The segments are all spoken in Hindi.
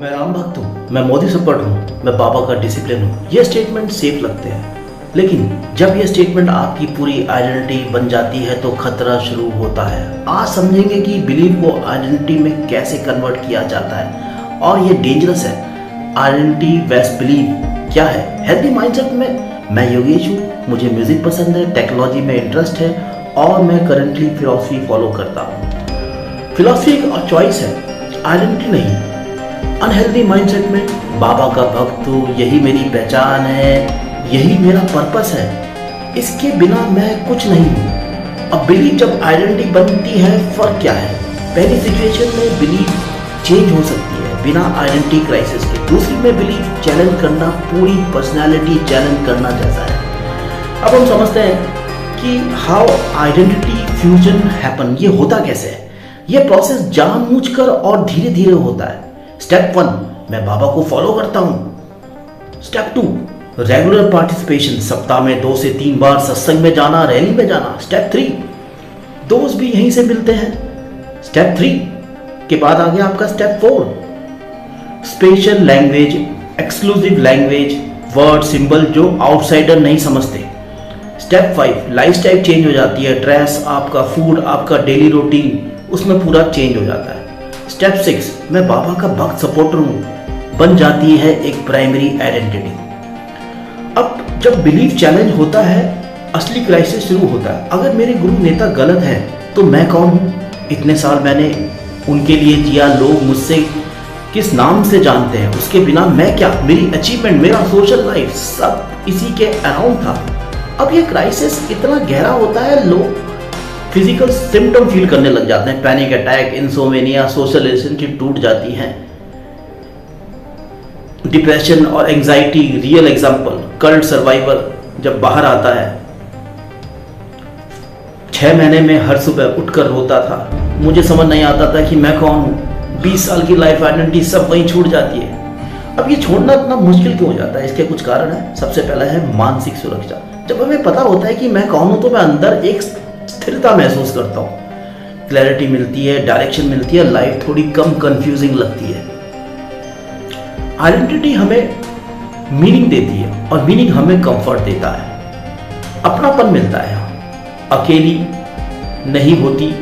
मैं राम भक्त हूँ, मैं मोदी सपोर्ट हूँ, मैं बाबा का डिसिप्लिन हूँ। ये स्टेटमेंट सेफ लगते हैं, लेकिन जब ये स्टेटमेंट आपकी पूरी आइडेंटिटी बन जाती है तो खतरा शुरू होता है। आज समझेंगे कि बिलीफ को आइडेंटिटी में कैसे कन्वर्ट किया जाता है और ये डेंजरस है। आइडेंटिटी वेस्ट बिलीफ क्या है? हेल्दी माइंडसेट में मैं योगेश हूँ, मुझे म्यूजिक पसंद है, टेक्नोलॉजी में इंटरेस्ट है और मैं करंटली फिलॉसफी फॉलो करता हूँ। फिलॉसफी एक चॉइस है, आइडेंटिटी नहीं। अनहेल्दी माइंडसेट में बाबा का भक्त हूँ, यही मेरी पहचान है, यही मेरा पर्पस है, इसके बिना मैं कुछ नहीं हूँ। अब बिलीफ जब आइडेंटिटी बनती है, फर्क क्या है? पहली सिचुएशन में बिलीफ चेंज हो सकती है बिना आइडेंटिटी क्राइसिस के। दूसरी में बिलीफ चैलेंज करना पूरी पर्सनालिटी चैलेंज करना जैसा है। अब हम समझते हैं कि हाउ आइडेंटिटी फ्यूजन हैपन, ये होता कैसे है। ये प्रोसेस जानबूझकर और धीरे धीरे होता है। स्टेप 1, मैं बाबा को फॉलो करता हूं। स्टेप 2, रेगुलर पार्टिसिपेशन, सप्ताह में 2 से 3 बार सत्संग में जाना, रैली में जाना। स्टेप 3, दोस्त भी यहीं से मिलते हैं। स्टेप 3 के बाद आ गया आपका step 4, special language, exclusive language, word symbol जो आउटसाइडर नहीं समझते। स्टेप 5, लाइफस्टाइल चेंज हो जाती है, ड्रेस, आपका फूड, आपका डेली रूटीन, उसमें पूरा चेंज हो जाता है। स्टेप 6, मैं बाबा का भक्त सपोर्टर हूं, बन जाती है एक प्राइमरी आइडेंटिटी। अब जब बिलीफ चैलेंज होता है, असली क्राइसिस शुरू होता है। अगर मेरे गुरु नेता गलत है तो मैं कौन हूं? इतने साल मैंने उनके लिए जिया, लोग मुझसे किस नाम से जानते हैं, उसके बिना मैं क्या? मेरी अचीवमेंट, मेरा सोशल लाइफ सब इसी के अराउंड था। अब ये क्राइसिस इतना गहरा होता है, लोग फिजिकल सिम्टम फील करने लग जाते हैं, panic attack, insomnia, social relationship टूट जाती हैं, डिप्रेशन और anxiety. Real example, cult survivor जब बाहर आता है, 6 महीने में हर सुबह उठकर रोता था, मुझे समझ नहीं आता था कि मैं कौन हूं। 20 साल की लाइफ आइडेंटिटी सब वहीं छूट जाती है। अब ये छोड़ना इतना मुश्किल क्यों हो जाता है? इसके कुछ कारण है। सबसे पहला है मानसिक सुरक्षा। जब हमें पता होता है कि मैं कौन हूं तो मैं अंदर एक स्थिरता महसूस करता हूँ, क्लैरिटी मिलती है, डायरेक्शन मिलती है, लाइफ थोड़ी कम कंफ्यूजिंग लगती है। आइडेंटिटी हमें मीनिंग देती है और मीनिंग हमें कंफर्ट देता है, अपनापन मिलता है। अकेली नहीं होती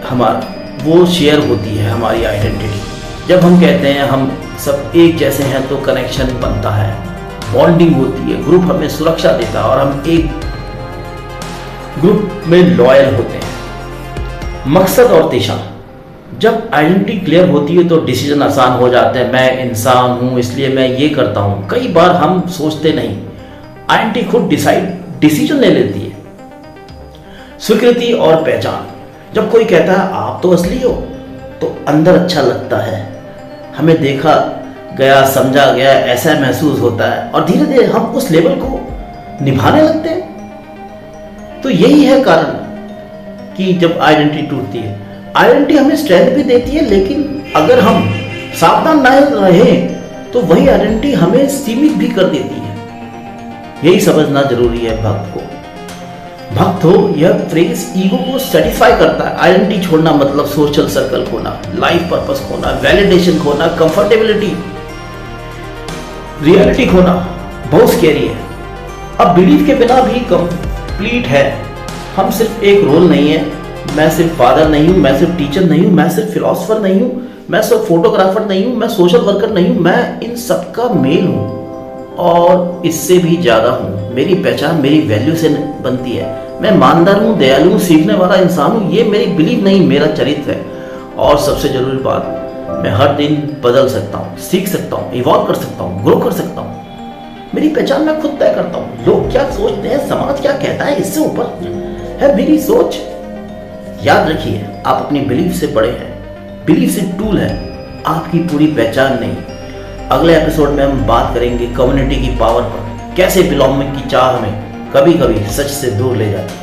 हमारा, वो शेयर होती है हमारी आइडेंटिटी। जब हम कहते हैं हम सब एक जैसे हैं तो कनेक्शन बनता है, बॉन्डिंग होती है, ग्रुप हमें सुरक्षा देता है और हम एक ग्रुप में लॉयल होते हैं। मकसद और दिशा, जब आइडेंटिटी क्लियर होती है तो डिसीजन आसान हो जाते हैं। मैं इंसान हूं इसलिए मैं ये करता हूं। कई बार हम सोचते नहीं, आइडेंटिटी खुद डिसीजन ले लेती है। स्वीकृति और पहचान, जब कोई कहता है आप तो असली हो तो अंदर अच्छा लगता है, हमें देखा गया, समझा गया, ऐसा महसूस होता है और धीरे धीरे हम उस लेवल को निभाने लगते हैं। तो यही है कारण कि जब आइडेंटिटी टूटती है। आइडेंटिटी हमें स्ट्रेंथ भी देती है, लेकिन अगर हम सावधान न रहे तो वही आइडेंटिटी हमें सीमित भी कर देती है। यही समझना जरूरी है भक्त को। भक्त हो, यह फ्रेज ईगो को सेटिस्फाई करता है। आइडेंटिटी छोड़ना मतलब सोशल सर्कल खोना, लाइफ पर्पस खोना, वैलिडेशन खोना, कंफर्टेबिलिटी, रियलिटी खोना। बहुत स्कैरी है। अब बिलीफ के बिना भी कंप्लीट है। हम सिर्फ एक रोल नहीं है, मैं सिर्फ फादर नहीं हूं, मैं सिर्फ टीचर नहीं हूं, मैं सिर्फ फिलोसोफर नहीं हूं, मैं सिर्फ फोटोग्राफर नहीं हूं, मैं सोशल वर्कर नहीं हूं, मैं इन सबका मेल हूं और इससे भी ज्यादा हूं। मेरी पहचान मेरी वैल्यू से बनती है। मैं ईमानदार हूं, दयालु हूं, सीखने वाला इंसान हूं। ये मेरी बिलीफ नहीं, मेरा चरित्र है। और सबसे जरूरी बात, मैं हर दिन बदल सकता हूं, सीख सकता हूं, इवॉल्व कर सकता हूं, ग्रो कर सकता हूं। मेरी पहचान मैं खुद तय करता हूं। लोग क्या सोचते हैं, समाज क्या कहता है, इससे ऊपर है मेरी सोच। याद रखिए, आप अपनी बिलीफ से बड़े हैं। बिलीफ सिर्फ टूल है, आपकी पूरी पहचान नहीं। अगले एपिसोड में हम बात करेंगे कम्युनिटी की पावर पर, कैसे बिलोंगिंग की चाह हमें कभी कभी सच से दूर ले जाती है।